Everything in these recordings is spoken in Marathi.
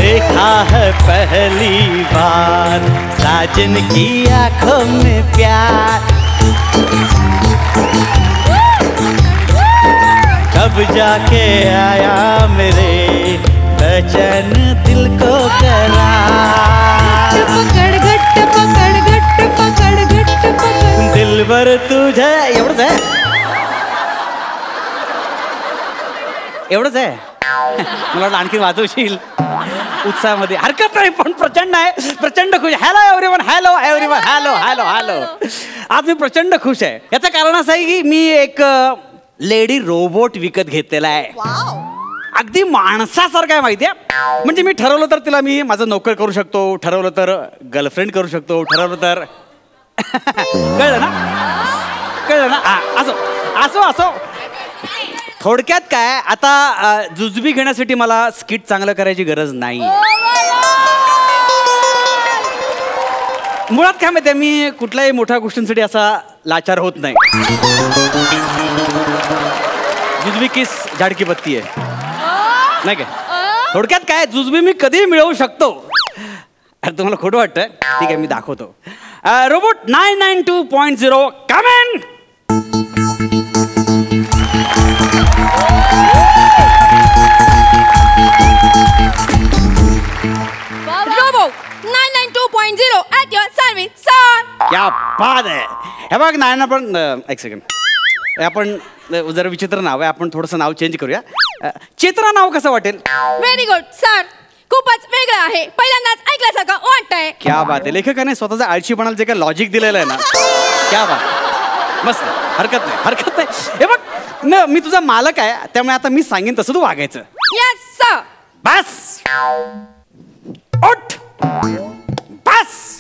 देखा है पहली बार साजन की आंखों में प्यार, तब जाके आया मेरे बेचैन दिल को करार। पकड़ घट्ट पकड़ घट्ट पकड़ घट्ट पकड़ दिलबर तुझे एवढंच आहे, एवढंच आहे. मला वाटलं आणखी वाजवशील उत्साहामध्ये. हरकत नाही, पण प्रचंड आहे, प्रचंड खुश. Hello everyone, hello everyone, hello hello hello. आज मी प्रचंड खुश आहे. याचं कारण असं आहे की मी एक लेडी रोबोट विकत घेतलेला आहे. अगदी माणसासारखं आहे माहिती आहे. म्हणजे मी ठरवलं तर तिला मी माझं नोकर करू शकतो, ठरवलं तर गर्लफ्रेंड करू शकतो, ठरवलं तर कळलं ना, कळलं ना. असो असो असो. थोडक्यात काय, आता जुजबी घेण्यासाठी मला स्किट चांगलं करायची गरज नाही. मुळात काय माहिती, मी कुठल्याही मोठ्या गोष्टींसाठी असा लाचार होत नाही. जुजबी किस झाडकी बत्ती आहे नाही काय. थोडक्यात काय, जुजबी मी कधी मिळवू शकतो. अरे तुम्हाला खोटं वाटतंय, ठीक आहे मी दाखवतो. Robot 992.0 come in. Robo 992.0 at your service sir. क्या बात आहे. हे बघ नायना, पण एक सेकंड, आपण जरा विचित्र नाव आहे, आपण थोडंसं नाव चेंज करूया. चेतना नाव कसं वाटेल? व्हेरी गुड सर, खूपच वेगळं आहे, पहिल्यांदाच ऐकल्यासारखं वाटतंय. क्या बात आहे. लेखकाने स्वतःचा आळशीपणाला जे काय लॉजिक दिलेलं आहे ना, क्या बात. मस्त, हरकत नाही, हरकत नाही. हे बघ मी तुझा मालक आहे, त्यामुळे आता मी सांगेन तसं तू वागायचं. Yes sir. बस उठ, बस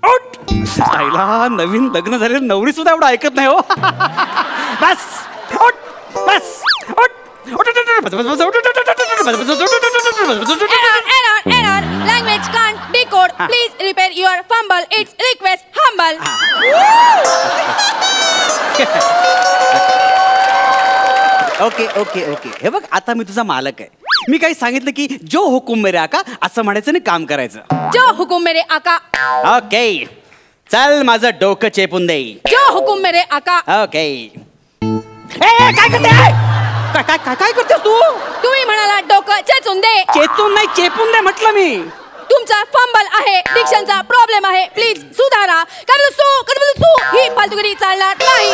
उठ. आईला नवीन लग्न झालेलं नवरी सुद्धा एवढं ऐकत नाही हो. बस उठ, बस उठ. Error. Language can't decode. Please repair your fumble. It's request humble. Okay okay okay. हे बघ, आता मी तुझा मालक आहे. मी काही सांगितलं की जो हुकुम मेरे आका असं म्हणायचं आणि काम करायचं. जो हुकुम मेरे आका. ओके, चल माझं डोकं चेपून दे. जो हुकुम मेरे आका. ओके. काय करते, काय काय काय काय करतेस तू? तुम्ही म्हणाला डोकं चेचून दे. चेतून नाही, चेपून दे म्हटलं मी. तुमचा फंबल आहे, डिक्शनचा प्रॉब्लेम आहे, प्लीज सुधारा. सू ही फालतूगिरी चालणार नाही.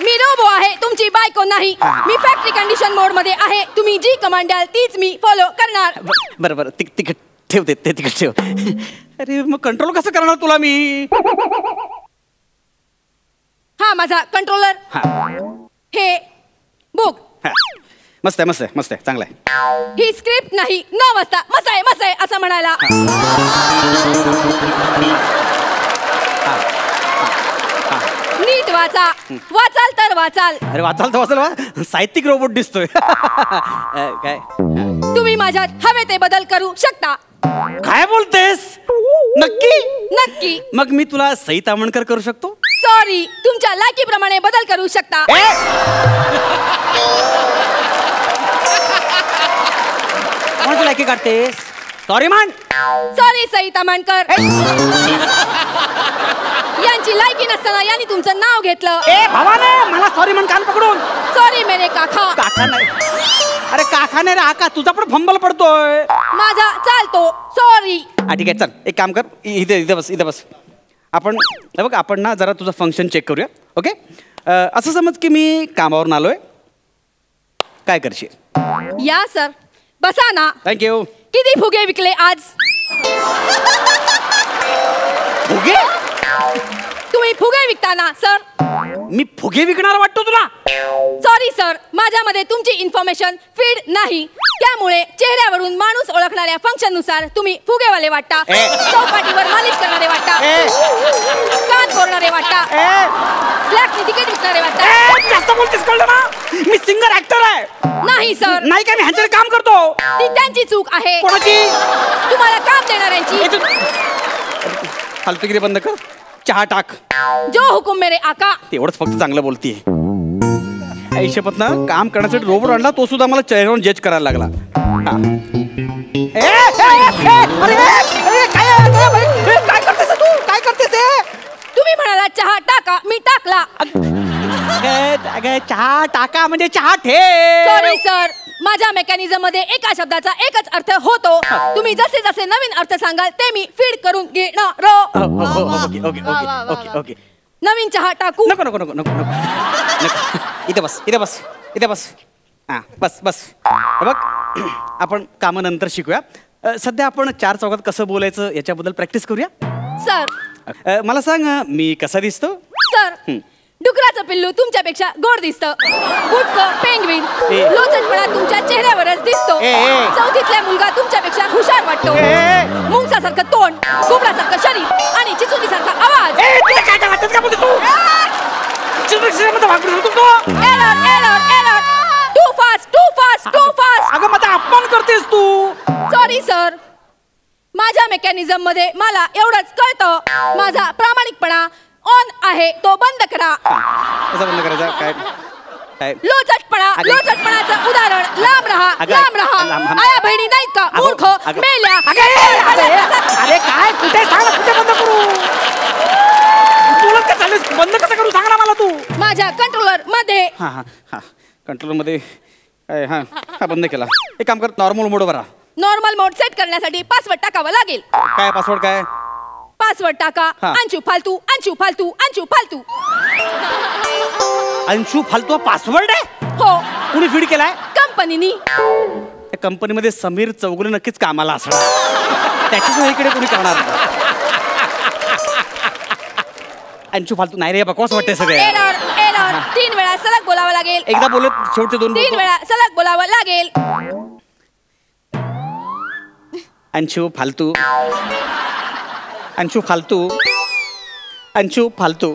मी रोबो आहे, तुमची बायको नाही. मी फॅक्टरी कंडिशन मोड मध्ये आहे. तुम्ही जी कमांड द्याल तीच मी फॉलो करणार. बरं बरं, तिकट ठेव, ते तिकट ठेव. अरे मग कंट्रोल कसं करणार तुला मी? हा माझा कंट्रोलर. हे बुक. मस्त आहे, मस्त आहे, मस्त आहे, चांगलं आहे. ही स्क्रिप्ट नाही, 9 वाजता मस्त आहे असं म्हणायला. नीट वाचा, वाचाल तर वाचाल. अरे वाचाल तर वाचाल, साहित्यिक रोबोट दिसतोय. काय तुम्ही माझ्यात हवे ते बदल करू शकता. काय बोलतेस? नक्की? नक्की. मग मी तुला सई तामणकर करू शकतो? सॉरी, तुमच्या लायकीप्रमाणे बदल करू शकता. कोणाची लायकी काढतेस? सॉरी मान. सॉरी सई तामणकर. यांची लायकी नसताना यांनी तुमचं नाव घेतलं. भावाने मला सॉरी म्हण कान पकडून. सॉरी मेरे काका. काका नाही, अरे काका नाही रे आका. तुझा पण फंबल पडतोय. माझा चालतो. सॉरी. ठीक आहे, चल एक काम कर, इथे बस, इथे बस. आपण बघ, आपण ना जरा तुझं फंक्शन चेक करूया. ओके, असं समज की मी कामावरून आलोय, काय करशील? या सर, बसा ना. थँक्यू. किती फुगे विकले आज? फुगे? तुम्ही फुगे विकता ना सर? मी फुगे विकणार वाटतो तुला? सॉरी सर, माझ्यामध्ये तुमची इन्फॉर्मेशन फीड नाही, त्यामुळे चेहऱ्यावरून माणूस ओळखणाऱ्या फंक्शन नुसार तुम्ही फुगेवाले वाटता. चौपाटीवर मालिश करणारे वाटता, कान फोडणारे वाटता, फ्लॅटनी तिकीट विकणारे वाटता. जास्त बोलतेस, कळलं ना? मी सिंगर ऍक्टर आहे. नाही सर. नाही काय, मी ह्यांच्याकडे काम करतो. ती त्यांची चूक आहे. कोणाची? तुम्हाला काम देणाऱ्यांची. फालतूगिरी बंद कर, चहा टाक. जो हुकुम मेरे आका. तेवढंच फक्त चांगलं बोलतीये. आयुष्यपत ना काम करण्यासाठी रोबोट आणला, तो सुद्धा मला चेहऱ्यावर जज करायला लागला. काय करतेस तू? काय करतेस? तुम्ही म्हणाला चहा टाका, मी टाकला. चहा टाका म्हणजे चहा ठे. सॉरी सर, माझ्या मेकॅनिझम मध्ये एका शब्दाचा एकच अर्थ होतो. तुम्ही जसे जसे नवीन अर्थ सांगाल ते मी फीड करून घेणार. Okay okay okay okay okay. नवीन चहा टाकू? नको नको नको नको नको. इथे बस, इथे बस, इथे बस. हा बस बस. बघ, आपण कामं नंतर शिकूया. सध्या आपण चार चौकात कसं बोलायचं याच्याबद्दल प्रॅक्टिस करूया. सर मला सांग, मी कसा दिसतो? सर डुकराचं पिल्लू तुमच्यापेक्षा गोड दिसतं. बुटकं पेंग्विन लोचटपणा तुमच्या चेहऱ्यावरच दिसतो. चौथीतला मुलगा तुमच्यापेक्षा हुशार वाटतो. मुंगसासारखं तोंड, कोबरासारखं शरीर आणि चिचुलीसारखा आवाज. Too fast too fast too fast. अगं माझा अपमान करतेस तू. सॉरी सर, माझ्या मेकॅनिझम मध्ये मला एवढंच कळतं. माझा प्रामाणिकपणा ऑन आहे, तो बंद करा. कसं बंद करायचा? काय काय? लोचटपणाचं उदाहरण लांब राहा, लांब राहा. आया बहिणी नाहीत का मूर्ख मेल्या? अरे काय कुठे सांग, कुठे बंद करू? बोलत का चालेल? बंद कसं करू सांग ना मला तू. माझ्या कंट्रोलर मध्ये. हा हा हा कंट्रोलर मध्ये. हा हा बंद केला. एक काम कर, नॉर्मल मोडवर राहा. नॉर्मल मोड सेट करण्यासाठी पासवर्ड टाकावा लागेल. काय पासवर्ड? काय पासवर्ड टाका? अंशू फालतू, अंशू फालतू, अंशू फालतू. अंशू फालतू पासवर्ड आहे? हो. कुणी फीड केलाय? कंपनीनी. त्या कंपनीमध्ये समीर चौगुले नक्कीच कामाला असणार. त्याच्याशिवाय इकडे कोणी करणार नाही. अंशू फालतू नाही रे, बकवास वाटते सगळे. Error error. 3 वेळा सलग बोलावं लागेल. एकदा बोलत शेवटचे 2 3 वेळा सलग बोलावं लागेल. अंशू फालतू, अंशू फालतू, अंशू फालतू.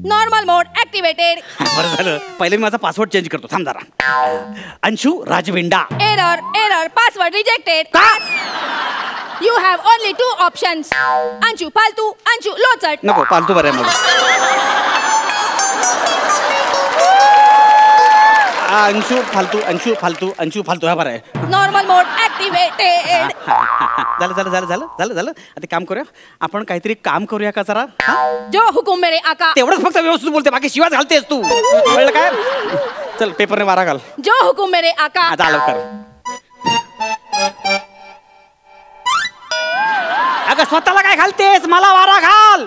नॉर्मल मोड ऍक्टिव्हेटेड. बरं झालं, पहिले मी माझा पासवर्ड चेंज करतो. थांब जरा. अंशू राजविंडा. Error error. Password rejected. का? You have only 2 options. Anshu फालतू, अंशू लोचट. नको, फालतू बरं आहे मला. अंशू फालतू, अंशू फालतू, अंशू फालतू. हा बरं आहे. नॉर्मल मोड ऍक्टिव्हेटेड. झालं झालं झालं झालं झालं झालं. आता काम करूया, आपण काहीतरी काम करूया का जरा? जो हुकुम मेरे आका. तेवढंच फक्त व्यवस्थित बोलते, बाकी शिवाय घालतेस तू. कळलं काय? चल पेपरने वारा घाल. जो हुकुम मेरे आका. आता आलो कर. अगं स्वतःला काय घालतेस? मला वारा घाल.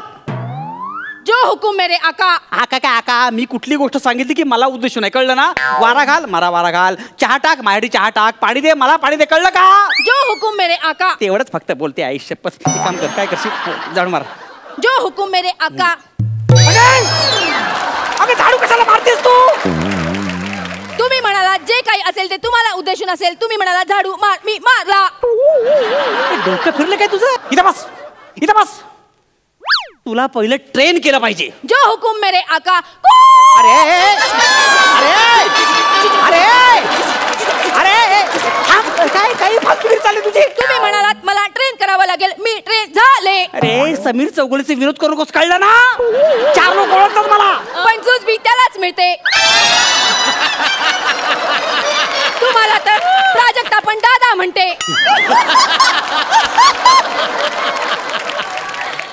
जो हुकुम मेरे आका. आका काय आका? मी कुठली गोष्ट सांगितली की मला उद्देश नाही, कळलं ना? वारा घाल, मला वारा घाल. चहा टाक, माझ्यासाठी चहा टाक. पाणी दे, मला पाणी दे, कळलं का? जो हुकुम मेरे आका. तेवढंच फक्त बोलते. आयुष्यपत काम कर. काय करशील? जाण मार. जो हुकुम मेरे आका. अगं झाडू कशाला मारतेस तू? तुम्ही म्हणाला जे काही असेल ते तुम्हाला उद्देशून असेल. तुम्ही म्हणाला झाडू मार, मी मारला. डोकं फिरलं काय तुझं? इथं बस, इथं बस. तुला पहिलं ट्रेन केलं पाहिजे. जो हुकुम मेरे आका. अरे अरे अरे अरे काय काही फालतूगिरी चालली तुझी? तुम्ही म्हणालात मला ट्रेन करावं लागेल, मी ट्रेन झाले. अरे समीर चौगुलेचे विरोध करू नकोस, कळलं ना? 4 लोक ओळखतात मला. पण जुजबी त्यालाच मिळते. तुम्हाला तर प्राजक्ता पण दादा म्हणते.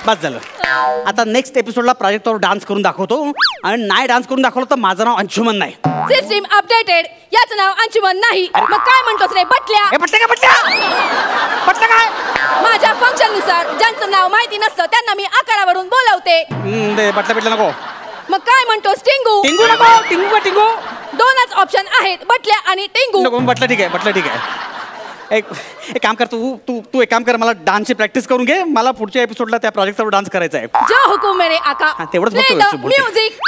बस झालं. आता नेक्स्ट एपिसोडला प्राजक्तावर डान्स करून दाखवतो, आणि नाही डान्स करून दाखवलं तर माझं नाव अंशुमन नाही. System updated. याचं नाव अंशुमन नाही. मग काय म्हणतोस रे बटल्या? बटल्या काय? बटल्या बटल्या काय? माझ्या फंक्शन नुसार ज्यांचं नाव माहिती नसतं त्यांना मी आकारावरून बोलवते. बटल्या बिटल्या नको. मग काय म्हणतोस टिंगू? टिंगू नको. टिंगू का टिंगू? 2च ऑप्शन आहेत, बटल्या आणि टिंगू. नको. बटल्या ठीक आहे, बटल्या ठीक आहे. एक काम कर, तू एक काम कर, मला डान्सची प्रॅक्टिस करून घे. मला पुढच्या एपिसोडला त्या प्रोजेक्टवर डान्स करायचा आहे. जो हुकुम मेरे आका. तेवढंच म्युझिक.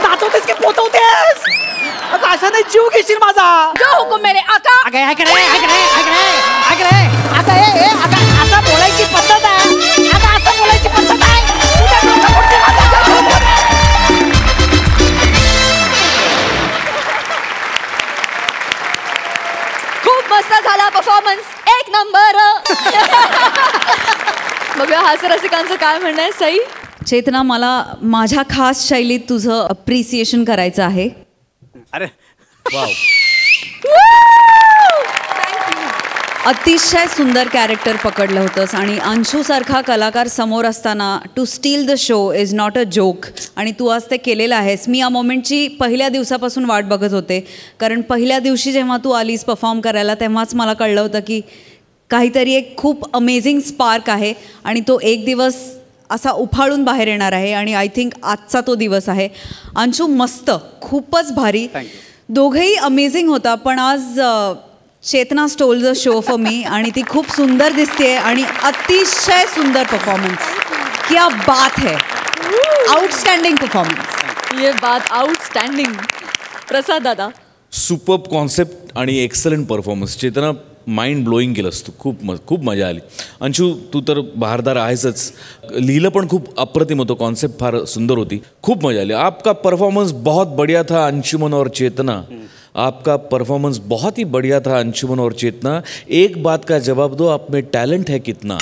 नाचवतेस की पोचवतेस? अशा नाही जीव घेशील माझा. जो हुकुम मेरे आका. असं बोलायची पद्धत आहे. असं बोलायची पद्धत आहे. बघूया हास्यरसिकांचं काय म्हणणं आहे. सई. चेतना, मला माझ्या खास शैलीत तुझं अप्रिसिएशन करायचं आहे. अरे अतिशय सुंदर कॅरेक्टर पकडलं होतंस आणि अंशूसारखा कलाकार समोर असताना to steal the show is not a joke. आणि तू आज ते केलेलं आहेस. मी या मोमेंटची पहिल्या दिवसापासून वाट बघत होते, कारण पहिल्या दिवशी जेव्हा तू आलीस परफॉर्म करायला तेव्हाच मला कळलं होतं की काहीतरी एक खूप अमेझिंग स्पार्क आहे आणि तो एक दिवस असा उफाळून बाहेर येणार आहे. आणि आय थिंक आजचा तो दिवस आहे. अंशू, मस्त, खूपच भारी. दोघंही अमेझिंग होता. पण आज Chetna stole the show for me आणि ती खूप सुंदर दिसते आणि अतिशय सुंदर परफॉर्मन्स. क्या बात है. Outstanding performance. ये बात आउटस्टँडिंग. प्रसाद दादा. सुपर्ब कॉन्सेप्ट आणि एक्सलंट परफॉर्मन्स. चेतना, माइंड ब्लोईंग केलंस तू. खूप मजा आली. अंशू, तू तर बहारदार आहेसच. लिहिलं पण खूप अप्रतिम होतं. कॉन्सेप्ट फार सुंदर होती. खूप मजा आली. आपका परफॉर्मेंस बहुत बढ़िया था अंशुमन और चेतना. आपका परफॉर्मेंस बहुत ही बढ़िया था अंशुमन और चेतना. एक बात का जवाब दो, आप में टैलेंट है कितना.